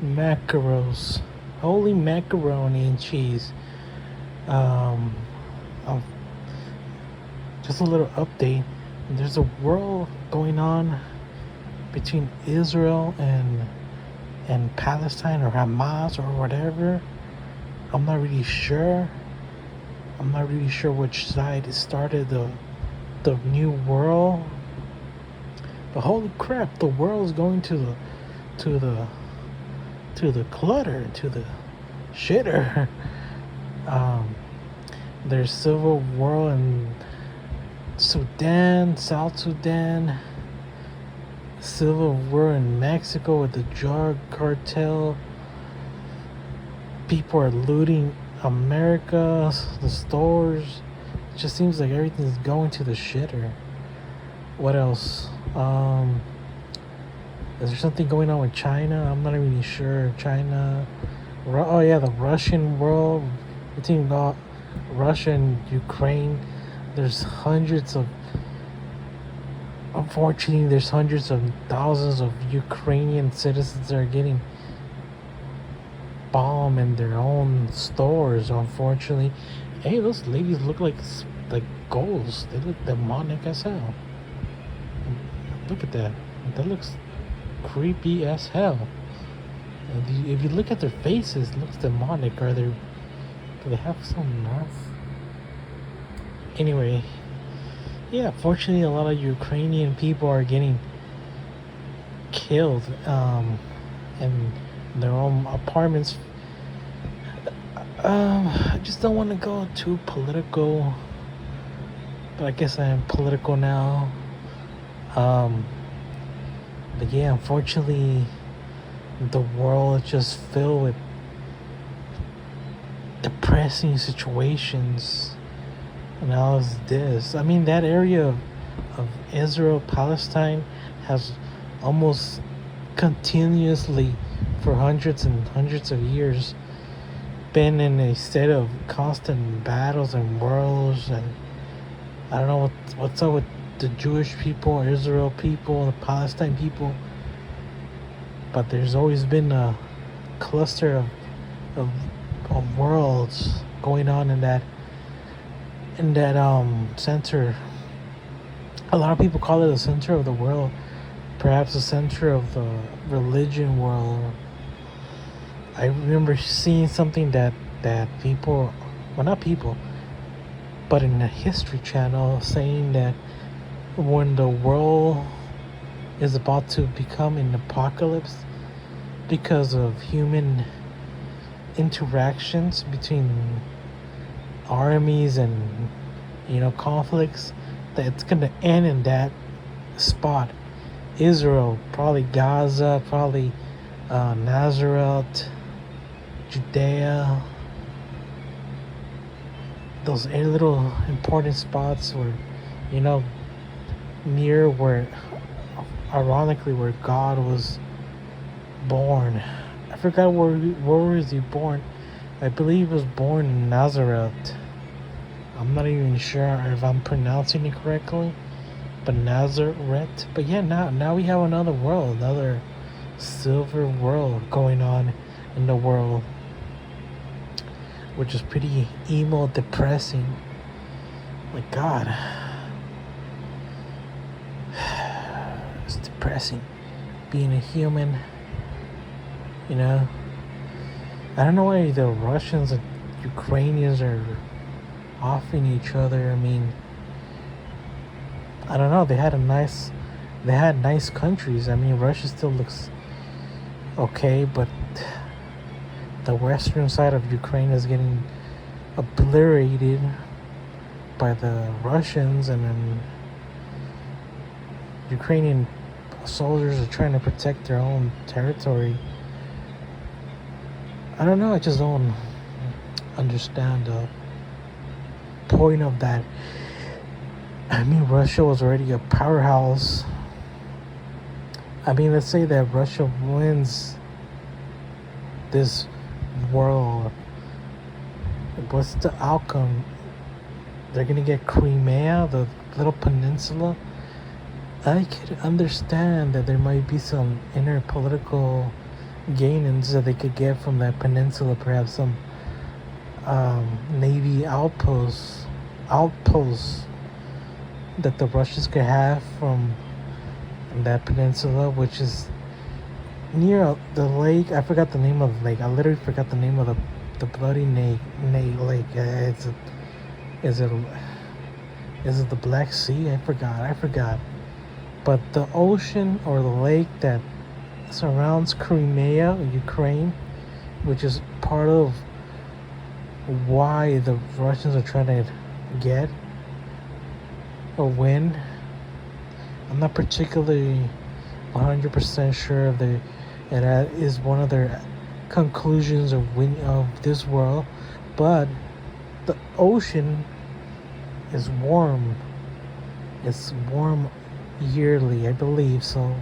Macaros. Holy macaroni and cheese. Um, oh, just a little update. There's a war going on between Israel and Palestine or Hamas or whatever. I'm not really sure. I'm not really sure which side started the new world. But holy crap, the world's going to the to the clutter, to the shitter. Um, there's civil war in Sudan, South Sudan, civil war in Mexico with the drug cartel. People are looting America, the stores. It just seems like everything's going to the shitter. What else? Is there something going on with China? I'm not really sure. China. Oh yeah, the Russian world between Russia and Ukraine. There's unfortunately, there's hundreds of thousands of Ukrainian citizens that are getting bombed in their own stores. Unfortunately, hey, those ladies look like ghosts. They look demonic as hell. Look at that. That looks creepy as hell. If you look at their faces, it looks demonic. Do they have some nerve? Anyway, yeah, fortunately a lot of Ukrainian people are getting killed in their own apartments. I just don't want to go too political, but I guess I am political now. But yeah, unfortunately, the world is just filled with depressing situations. And now is this. I mean, that area of Israel, Palestine has almost continuously, for hundreds and hundreds of years, been in a state of constant battles and wars. And I don't know what's up with the Jewish people, Israel people, the Palestine people, but there's always been a cluster of worlds going on in that center. A lot of people call it the center of the world, perhaps the center of the religion world. I remember seeing something that people, well, not people, but in a History Channel, saying that when the world is about to become an apocalypse because of human interactions between armies and conflicts, that it's gonna end in that spot. Israel, probably Gaza, probably Nazareth, Judea, those little important spots where near where, ironically, where God was born. I forgot where was he born. I believe he was born in Nazareth. I'm not even sure if I'm pronouncing it correctly, but Nazareth. But yeah, now we have another world, another silver world going on in the world, which is pretty emo, depressing. Like, God, it's depressing being a human. I don't know why the Russians and Ukrainians are offing each other. I mean, I don't know. They had nice countries. I mean, Russia still looks okay, but the western side of Ukraine is getting obliterated by the Russians, and then Ukrainian soldiers are trying to protect their own territory. I don't know. I just don't understand the point of that. I mean, Russia was already a powerhouse. I mean, let's say that Russia wins this world. What's the outcome? They're gonna get Crimea, the little peninsula. I could understand that there might be some inner political gainings that they could get from that peninsula, perhaps some Navy outposts that the Russians could have from that peninsula, which is near the lake. I forgot the name of the lake. I literally forgot the name of the bloody lake. Is it is it the Black Sea? I forgot. But the ocean or the lake that surrounds Crimea, Ukraine, which is part of why the Russians are trying to get or win. I'm not particularly 100% sure if that is one of their conclusions of this world, but the ocean is warm. It's warm yearly, I believe. So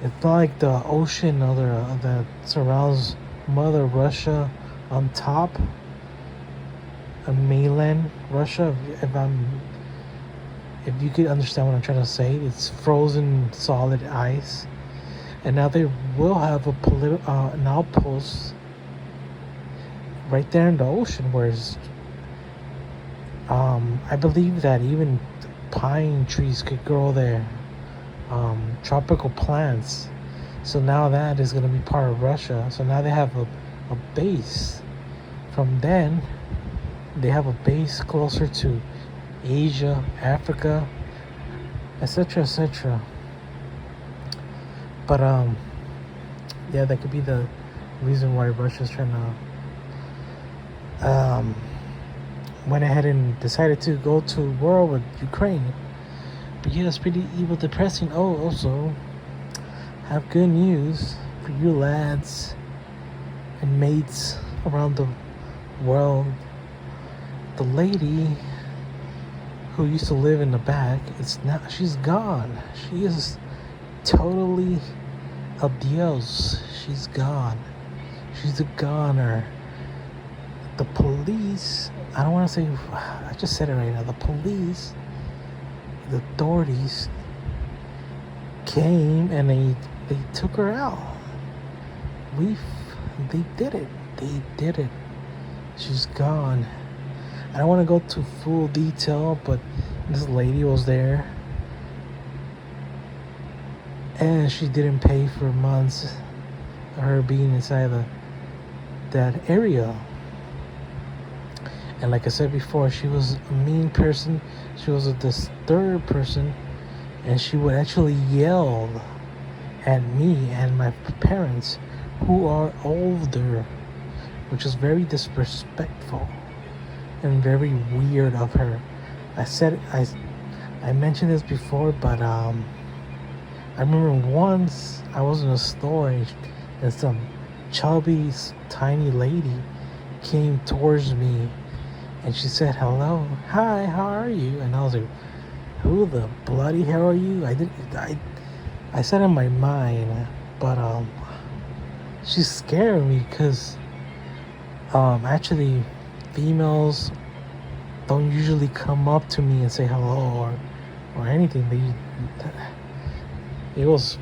it's not like the ocean that surrounds Mother Russia on top of mainland Russia. If you could understand what I'm trying to say, it's frozen solid ice, and now they will have an outpost right there in the ocean, whereas I believe that even pine trees could grow there, tropical plants. So now that is going to be part of Russia. So now they have a base. From then, they have a base closer to Asia, Africa, etc., etc. But yeah, that could be the reason why Russia's trying to went ahead and decided to go to war with Ukraine. But yeah, it's pretty evil, depressing. Oh, also have good news for you lads and mates around the world. The lady who used to live in the back, she's gone. She is totally adios. She's gone. She's a goner. The police, I don't want to say, I just said it right now. The police, the authorities came and they took her out. They did it. They did it. She's gone. I don't want to go to full detail, but this lady was there, and she didn't pay for months of her being inside that area. And like I said before, she was a mean person. She was a disturbed person, and she would actually yell at me and my parents, who are older, which is very disrespectful and very weird of her. I mentioned this before, but I remember once I was in a store and some chubby, tiny lady came towards me, and she said, "Hello, hi, how are you?" And I was like, "Who the bloody hell are you?" I said in my mind, but she scared me because actually females don't usually come up to me and say hello or anything. It was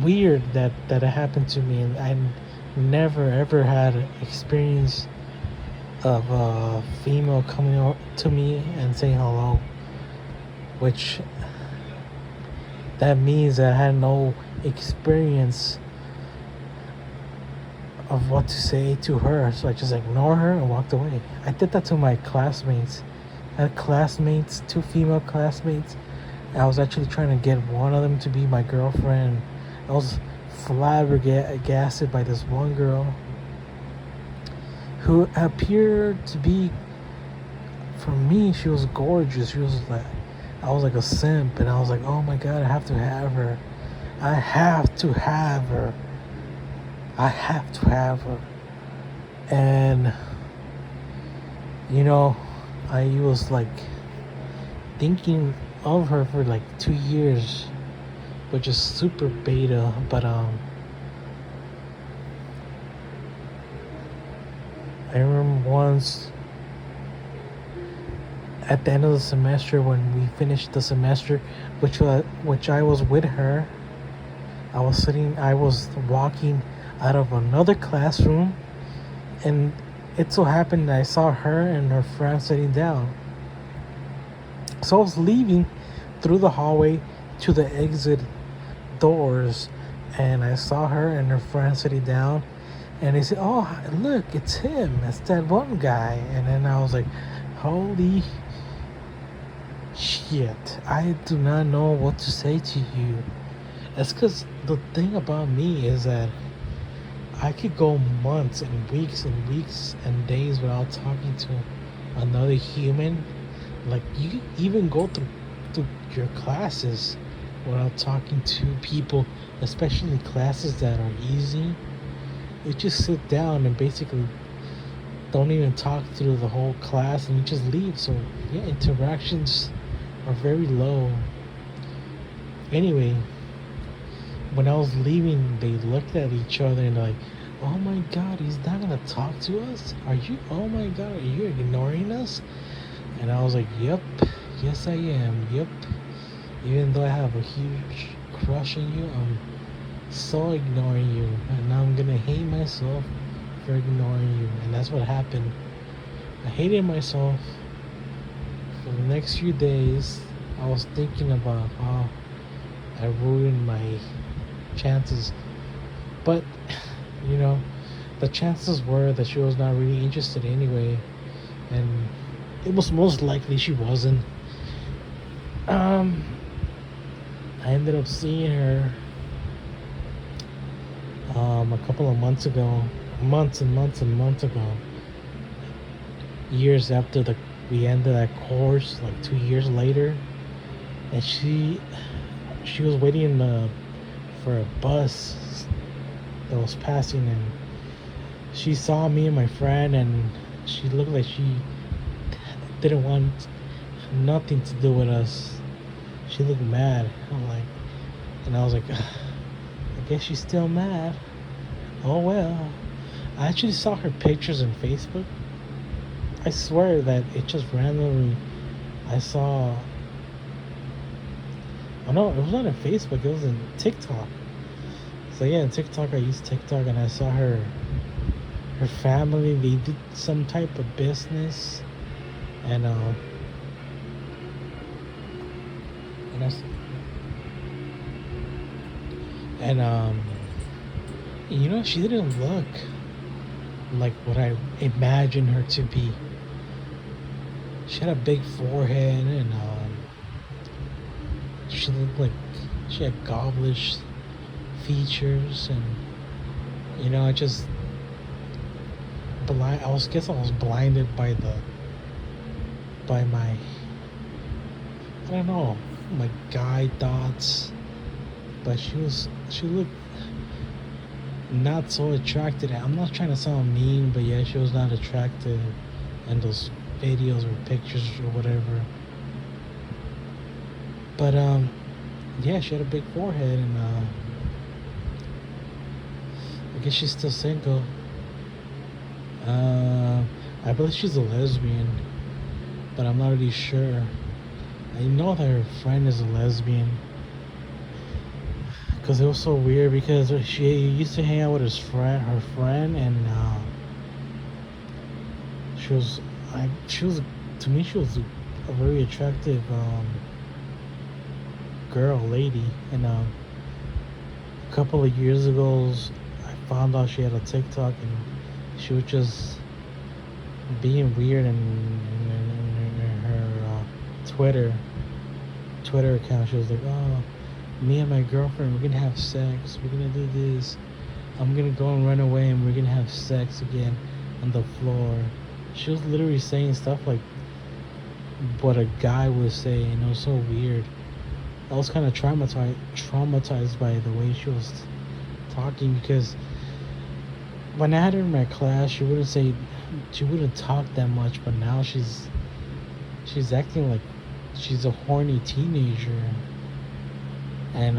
weird that it happened to me, and I never ever had an experience of a female coming up to me and saying hello, which that means that I had no experience of what to say to her. So I just ignored her and walked away. I did that to my classmates. I had classmates, 2 female classmates. I was actually trying to get one of them to be my girlfriend. I was flabbergasted by this one girl who appeared to be, for me, she was gorgeous. She was like, I was like a simp, and I was like, oh my god, I have to have her. I have to have her. I have to have her. And you know, I was like thinking of her for like 2 years, which is super beta. But I remember once at the end of the semester, when we finished the semester, which I was with her, I was walking out of another classroom, and it so happened that I saw her and her friend sitting down. So I was leaving through the hallway to the exit doors, and I saw her and her friend sitting down, and they said, "Oh, look, it's him. It's that one guy." And then I was like, "Holy shit! I do not know what to say to you." That's because the thing about me is that I could go months and weeks and days without talking to another human. Like you even go through your classes without talking to people, especially classes that are easy. You just sit down and basically don't even talk through the whole class and you just leave. So yeah, interactions are very low. Anyway, when I was leaving, they looked at each other and like, "Oh my God, he's not gonna talk to us? Are you? Oh my God, are you ignoring us?" And I was like, "Yep, yes I am. Yep. Even though I have a huge crush on you, I'm so ignoring you, and I'm gonna hate myself for ignoring you." And that's what happened. I hated myself for the next few days. I was thinking about how I ruined my chances, but you know, the chances were that she was not really interested anyway, and it was most likely she wasn't. Um, I ended up seeing her a couple of months ago, months and months and months ago, years after we ended that course, like 2 years later, and she was waiting for a bus that was passing, and she saw me and my friend, and she looked like she didn't want nothing to do with us. She looked mad. And I was like, I guess she's still mad. Oh well. I actually saw her pictures on Facebook. I swear that it just randomly, I saw. Oh no, it was not on Facebook. It was on TikTok. So yeah, on TikTok, I used TikTok, and I saw her family. They did some type of business, and and I, and she didn't look like what I imagined her to be. She had a big forehead, and she looked like she had gobblish features, and I just I was blinded by my, I don't know, my guy thoughts. But she looked not so attracted. I'm not trying to sound mean, but yeah, she was not attractive in those videos or pictures or whatever. But yeah, she had a big forehead, and I guess she's still single. I believe she's a lesbian, but I'm not really sure. I know that her friend is a lesbian, because it was so weird, because she used to hang out with her friend, and she was to me, she was a very attractive lady, and a couple of years ago, I found out she had a TikTok, and she was just being weird, and in her Twitter account, she was like, "Oh, me and my girlfriend, we're gonna have sex. We're gonna do this. I'm gonna go and run away, and we're gonna have sex again on the floor." She was literally saying stuff like what a guy would say, and it was so weird. I was kind of traumatized by the way she was talking, because when I had her in my class, she wouldn't talk that much, but now she's acting like she's a horny teenager. And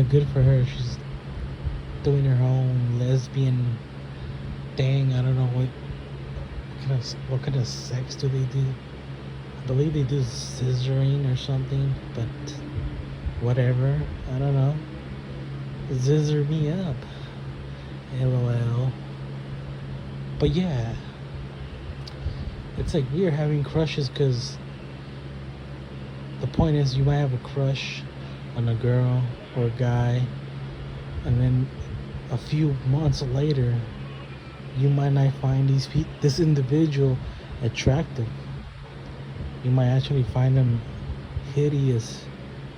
good for her. She's doing her own lesbian thing. I don't know what kind of sex do they do. I believe they do scissoring or something, but whatever. I don't know. Zizzer me up. LOL. But yeah, it's like weird having crushes because the point is you might have a crush on a girl or a guy, and then a few months later, you might not find this individual attractive. You might actually find them hideous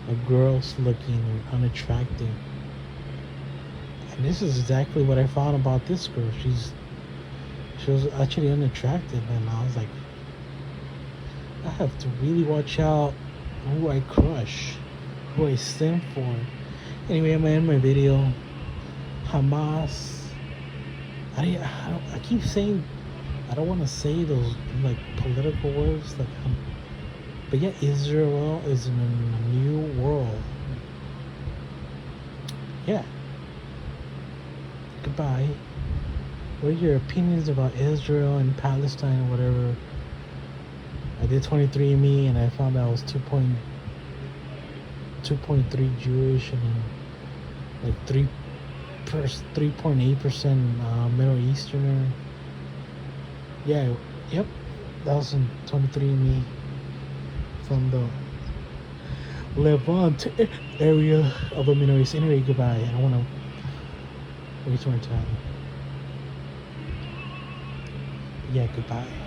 or gross looking or unattractive. And this is exactly what I found about this girl. She was actually unattractive, and I was like, I have to really watch out who I crush, who I stand for. Anyway, I'm gonna end my video. Hamas. I keep saying I don't want to say those like political words, like, but yeah, Israel is in a new world. Yeah. Goodbye. What are your opinions about Israel and Palestine or whatever? I did 23andMe and I found out I was 2.3 Jewish and like 3.8% Middle Easterner. Yeah, yep. That was in 23andMe from the Levant area of the Middle East. Anyway, goodbye. I don't want to waste more time. Yeah, goodbye.